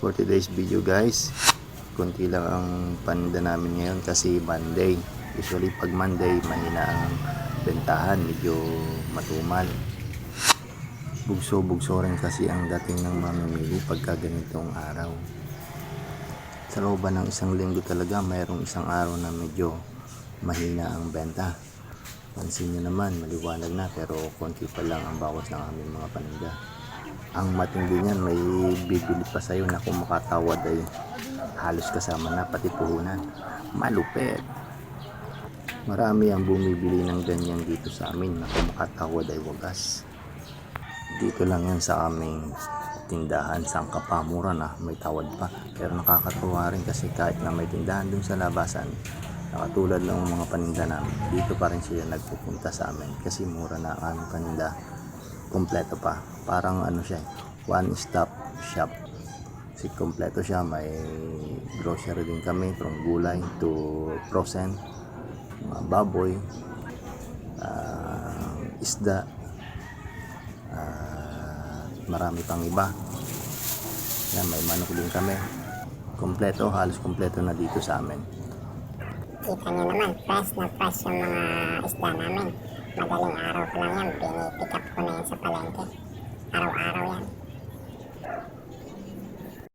For today's video guys, konti lang ang paninda namin ngayon kasi Monday. Usually pag Monday mahina ang bentahan, medyo matumal. Bugso rin kasi ang dating ng mamimili pagka ganitong araw. Sa looban ng isang linggo talaga mayroong isang araw na medyo mahina ang benta. Pansin nyo naman, maliwanag na pero konti pa lang ang bawas ng aming mga paninda. Ang matindi niyan, may bibili pa sa'yo na kung makatawad ay halos kasama na pati puhunan. Malupit. Marami ang bumibili ng ganyan dito sa amin na kung makatawad ay wagas. Dito lang yan sa aming tindahan, sangka pa, mura na, may tawad pa. Pero nakakatuwa rin kasi kahit na may tindahan dun sa labasan, nakatulad ng mga paninda namin, dito pa rin sila nagpupunta sa amin kasi mura na ang aming paninda. Kompleto pa, parang ano siya, one stop shop. Kasi kompleto siya, may grocery din kami from gulay to frozen, mga baboy, isda, marami pang iba. Yan, may manok din kami. Kompleto, halos kompleto na dito sa amin. Kita nyo naman, fresh na fresh yung mga isda namin. Madaling araw ko lang yan, pinipick up ko na yan sa palengke. Araw-araw yan.